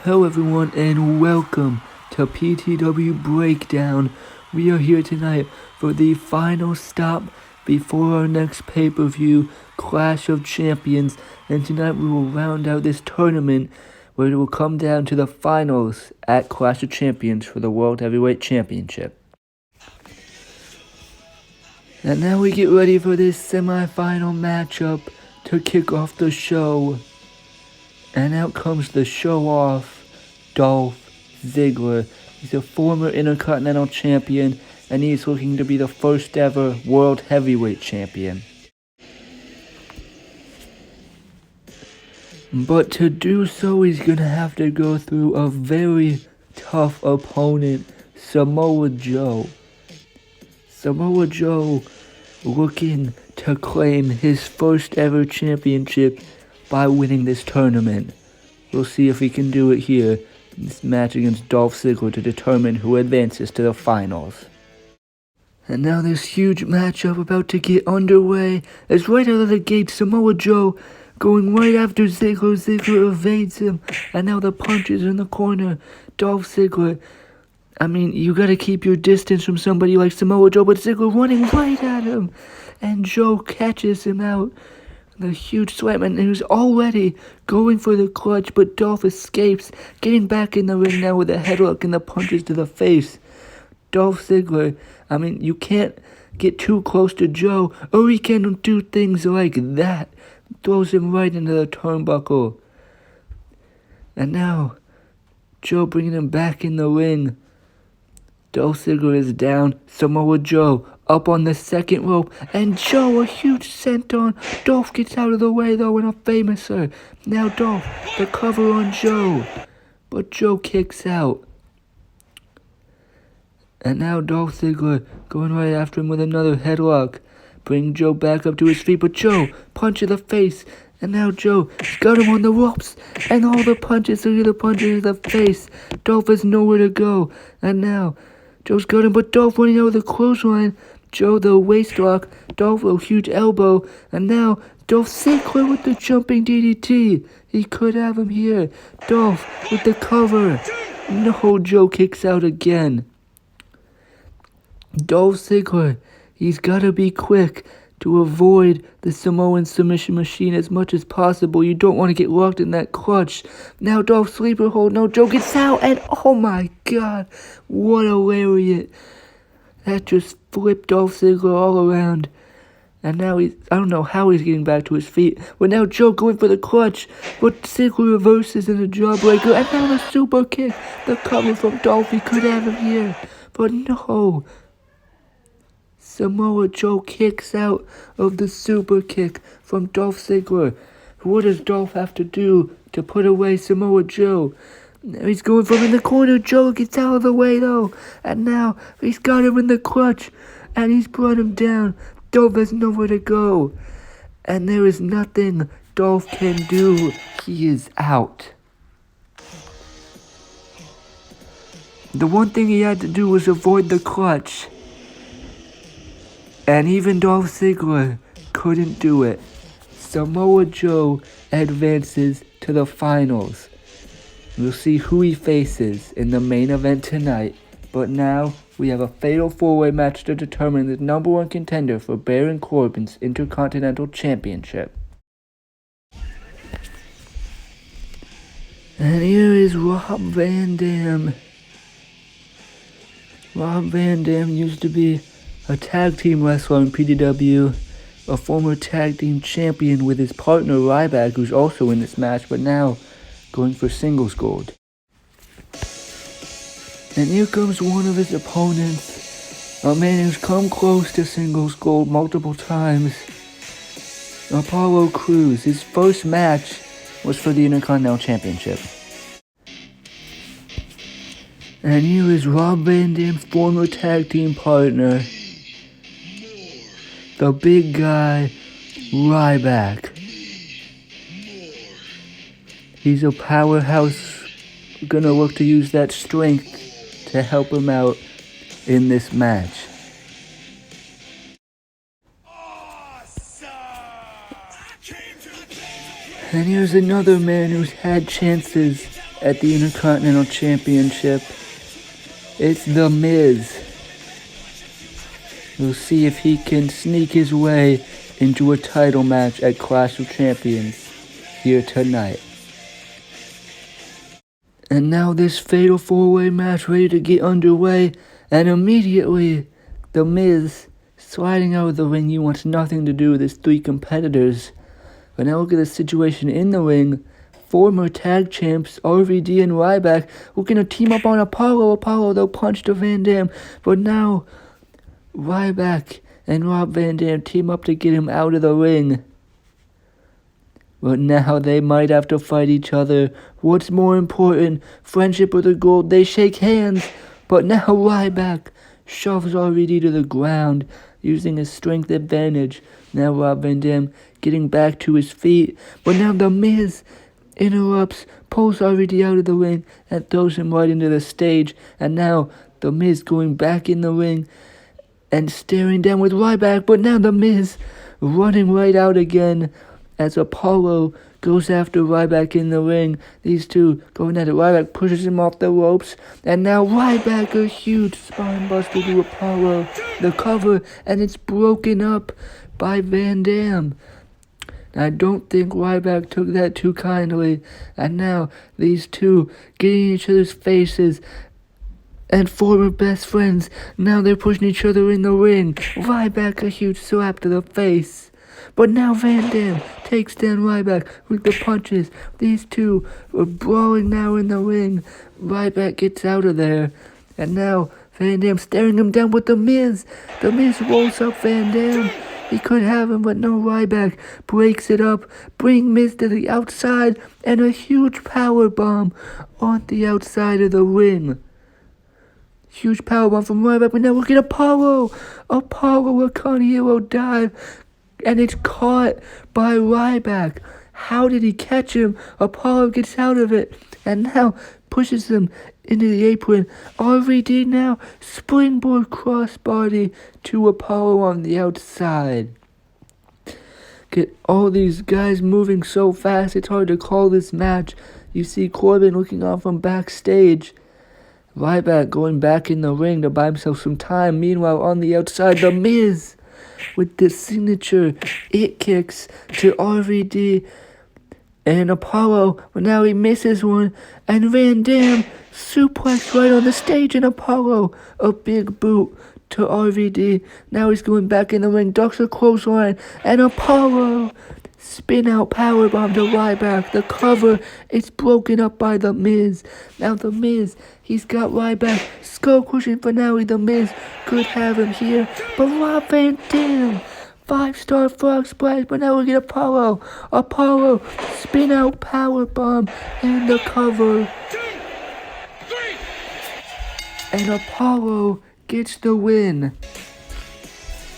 Hello everyone and welcome to PTW Breakdown. We are here tonight for the final stop before our next pay-per-view, Clash of Champions, and tonight we will round out this tournament where it will come down to the finals at Clash of Champions for the World Heavyweight Championship. And now we get ready for this semi-final matchup to kick off the show. And out comes the show-off, Dolph Ziggler. He's a former Intercontinental Champion, and he's looking to be the first ever World Heavyweight Champion. But to do so, he's going to have to go through a very tough opponent, Samoa Joe. Samoa Joe looking to claim his first ever championship by winning this tournament. We'll see if he can do it here in this match against Dolph Ziggler to determine who advances to the finals. And now this huge matchup about to get underway as right out of the gate Samoa Joe going right after Ziggler. Ziggler evades him, and now the punches in the corner. Dolph Ziggler, you gotta keep your distance from somebody like Samoa Joe, but Ziggler running right at him, and Joe catches him out. The huge slam, and he was already going for the clutch, but Dolph escapes, getting back in the ring now with a headlock and the punches to the face. Dolph Ziggler, you can't get too close to Joe, or he can do things like that. Throws him right into the turnbuckle. And now, Joe bringing him back in the ring. Dolph Ziggler is down. Samoa Joe up on the second rope, and Joe, a huge senton. Dolph gets out of the way though in a famouser. Now Dolph, the cover on Joe, but Joe kicks out. And now Dolph Ziggler going right after him with another headlock. Bring Joe back up to his feet, but Joe, punch in the face. And now Joe got him on the ropes, and all the punches are the punches in the face. Dolph has nowhere to go, and now Joe's got him, but Dolph running out with the clothesline. Joe the waist lock, Dolph a huge elbow, and now Dolph Ziggler with the jumping DDT. He could have him here. Dolph with the cover. No, Joe kicks out again. Dolph Ziggler, he's got to be quick to avoid the Samoan submission machine as much as possible. You don't want to get locked in that clutch. Now Dolph sleeper hold. No, Joe gets out, and oh my god, what a lariat. That just flipped Dolph Ziggler all around. And now I don't know how he's getting back to his feet. But now Joe going for the clutch. But Ziggler reverses in a jawbreaker. And now the super kick. The cover from Dolph. He could have him here. But no. Samoa Joe kicks out of the super kick from Dolph Ziggler. What does Dolph have to do to put away Samoa Joe? He's going from in the corner. Joe gets out of the way though. And now he's got him in the clutch. And he's brought him down. Dolph has nowhere to go. And there is nothing Dolph can do. He is out. The one thing he had to do was avoid the clutch. And even Dolph Ziggler couldn't do it. Samoa Joe advances to the finals. We'll see who he faces in the main event tonight. But now, we have a fatal four-way match to determine the number one contender for Baron Corbin's Intercontinental Championship. And here is Rob Van Dam. Rob Van Dam used to be a tag team wrestler in PTW, a former tag team champion with his partner Ryback, who's also in this match, but now going for singles gold. And here comes one of his opponents, a man who's come close to singles gold multiple times, Apollo Crews. His first match was for the Intercontinental Championship. And here is Rob Van Dam's former tag team partner, the big guy, Ryback. He's a powerhouse, gonna look to use that strength to help him out in this match. Awesome. And here's another man who's had chances at the Intercontinental Championship. It's The Miz. We'll see if he can sneak his way into a title match at Clash of Champions here tonight. And now this fatal 4-way match ready to get underway, and immediately The Miz sliding out of the ring. He wants nothing to do with his 3 competitors. But now look at the situation in the ring. Former tag champs RVD and Ryback were going to team up on Apollo. They'll punch to Van Dam. But now Ryback and Rob Van Dam team up to get him out of the ring. But now they might have to fight each other. What's more important, friendship or the gold? They shake hands. But now Ryback shoves RVD to the ground, using his strength advantage. Now Rob Van Dam getting back to his feet. But now The Miz interrupts, pulls RVD out of the ring, and throws him right into the stage. And now The Miz going back in the ring and staring down with Ryback. But now The Miz running right out again as Apollo goes after Ryback in the ring. These two going at it. Ryback pushes him off the ropes. And now Ryback, a huge spine buster to Apollo. The cover, and it's broken up by Van Dam. I don't think Ryback took that too kindly. And now these two getting in each other's faces. And former best friends. Now they're pushing each other in the ring. Ryback, a huge slap to the face. But now Van Dam takes down Ryback with the punches. These two are brawling now in the ring. Ryback gets out of there. And now Van Dam staring him down with The Miz. The Miz rolls up Van Dam. He could have him, but no. Ryback breaks it up. Bring Miz to the outside. And a huge power bomb on the outside of the ring. Huge powerbomb from Ryback, but now look at Apollo, a Conehero dive, and it's caught by Ryback. How did he catch him? Apollo gets out of it, and now pushes him into the apron. RVD now springboard crossbody to Apollo on the outside. Get all these guys moving so fast, it's hard to call this match. You see Corbin looking on from backstage. Ryback going back in the ring to buy himself some time. Meanwhile, on the outside, The Miz with the signature it kicks to RVD and Apollo. But now he misses one. And Van Dam suplex right on the stage. And Apollo, a big boot to RVD. Now he's going back in the ring. Ducks a clothesline. And Apollo spin out powerbomb to Ryback. The cover, it's broken up by The Miz. Now The Miz, he's got Ryback skull crushing finale. The Miz could have him here, but Rob Van Dam, 5-star frog splash. But now we get Apollo spin out powerbomb and the cover. And Apollo gets the win.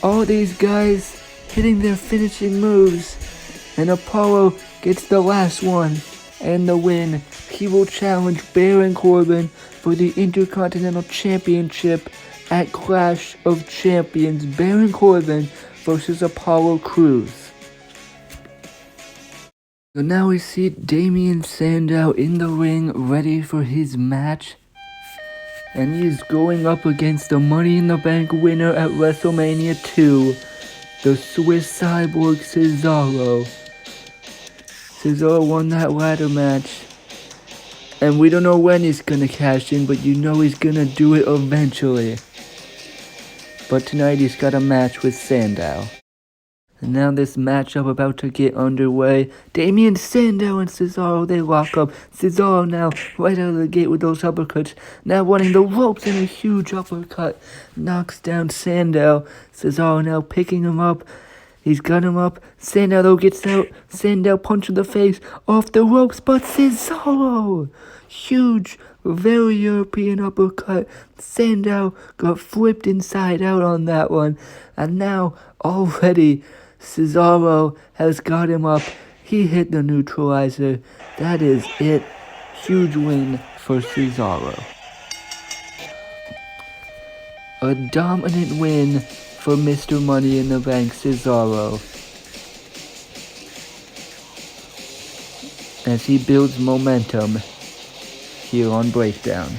All these guys hitting their finishing moves. And Apollo gets the last one and the win. He will challenge Baron Corbin for the Intercontinental Championship at Clash of Champions. Baron Corbin versus Apollo Crews. So now we see Damien Sandow in the ring ready for his match. And he is going up against the Money in the Bank winner at WrestleMania 2, the Swiss Cyborg Cesaro. Cesaro won that ladder match, and we don't know when he's gonna cash in, but you know he's gonna do it eventually. But tonight he's got a match with Sandow. And now this matchup about to get underway. Damien Sandow and Cesaro, they lock up. Cesaro now right out of the gate with those uppercuts. Now running the ropes in a huge uppercut. Knocks down Sandow. Cesaro now picking him up. He's got him up. Sandow though gets out. Sandow punch in the face off the ropes. But Cesaro, huge, very European uppercut. Sandow got flipped inside out on that one. And now already Cesaro has got him up. He hit the neutralizer. That is it. Huge win for Cesaro. A dominant win for Mr. Money in the Bank, Cesaro, as he builds momentum here on Breakdown.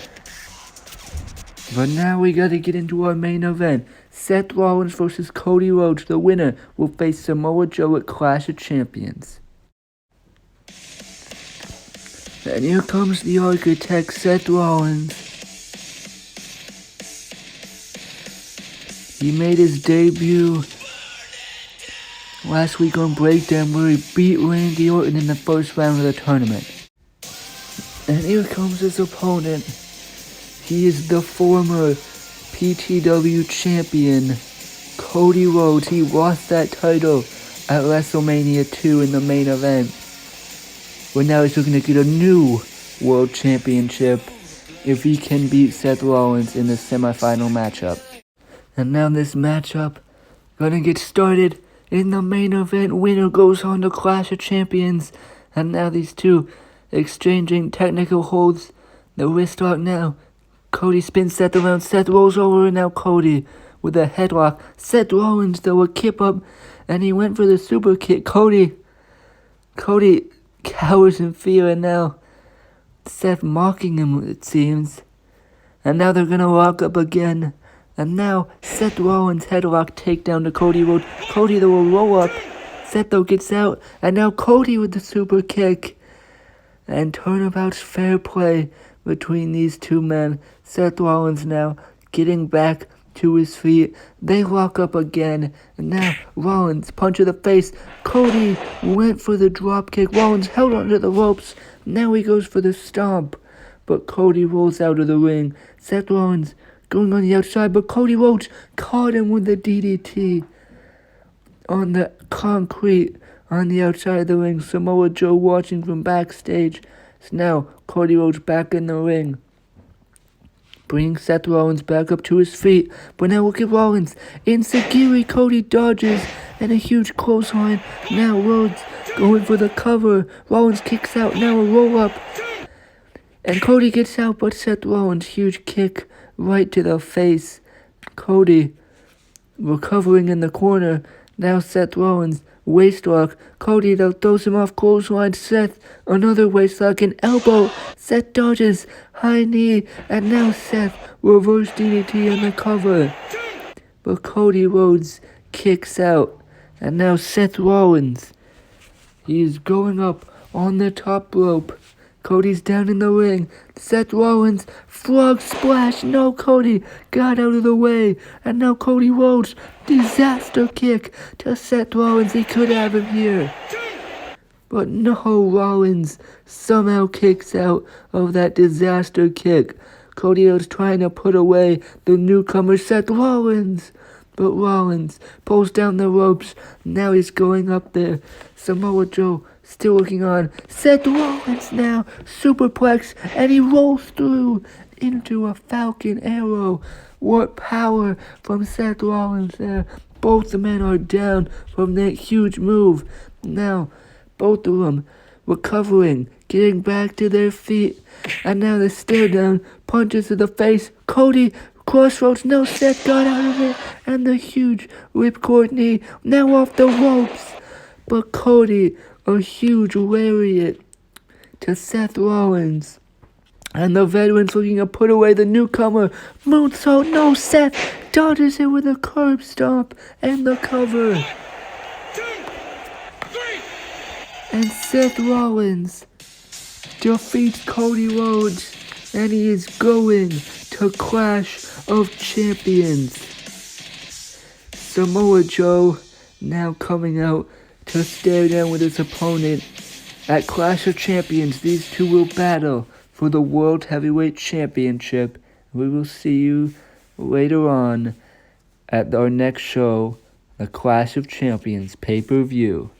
But now we gotta get into our main event. Seth Rollins versus Cody Rhodes. The winner will face Samoa Joe at Clash of Champions. And here comes the architect, Seth Rollins. He made his debut last week on Breakdown where he beat Randy Orton in the first round of the tournament. And here comes his opponent. He is the former PTW champion, Cody Rhodes. He lost that title at WrestleMania 2 in the main event. But now he's looking to get a new world championship if he can beat Seth Rollins in the semifinal matchup. And now this matchup gonna get started. In the main event, winner goes on to Clash of Champions. And now these two exchanging technical holds. The wrist lock now. Cody spins Seth around. Seth rolls over and now Cody with a headlock. Seth Rollins though a kip up and he went for the super kick. Cody cowers in fear and now Seth mocking him it seems. And now they're gonna lock up again. And now Seth Rollins headlock takedown to Cody Rhodes. Cody though will roll up. Seth though gets out. And now Cody with the super kick. And turnabout's fair play between these two men. Seth Rollins now getting back to his feet. They lock up again. And now Rollins punch to the face. Cody went for the drop kick. Rollins held onto the ropes. Now he goes for the stomp. But Cody rolls out of the ring. Seth Rollins going on the outside, but Cody Rhodes caught him with the DDT on the concrete on the outside of the ring. Samoa Joe watching from backstage. So now Cody Rhodes back in the ring, bringing Seth Rollins back up to his feet. But now look at Rollins. Insecurity, Cody dodges and a huge clothesline. Now Rhodes going for the cover. Rollins kicks out. Now a roll up. And Cody gets out, but Seth Rollins, huge kick right to the face. Cody recovering in the corner. Now Seth Rollins, waistlock. Cody though throws him off clothesline. Seth, another waistlock and elbow. Seth dodges, high knee. And now Seth, reverse DDT on the cover. But Cody Rhodes kicks out. And now Seth Rollins, he's going up on the top rope. Cody's down in the ring. Seth Rollins, frog splash. No, Cody got out of the way. And now Cody Rhodes, disaster kick to Seth Rollins. He could have him here. But no, Rollins somehow kicks out of that disaster kick. Cody Rhodes trying to put away the newcomer Seth Rollins. But Rollins pulls down the ropes. Now he's going up there. Samoa Joe still looking on. Seth Rollins now superplex and he rolls through into a Falcon Arrow. What power from Seth Rollins there. Both the men are down from that huge move. Now both of them recovering, getting back to their feet. And now the stare down, punches to the face. Cody crossroads. No, Seth got out of it. And the huge ripcord knee. Now off the ropes. But Cody, a huge lariat to Seth Rollins. And the veterans looking to put away the newcomer. Moonsault. No, Seth dodges it with a curb stomp and the cover. 2, 3. And Seth Rollins defeats Cody Rhodes. And he is going to Clash of Champions. Samoa Joe now coming out to stare down with his opponent. At Clash of Champions, these two will battle for the World Heavyweight Championship. We will see you later on at our next show, the Clash of Champions pay-per-view.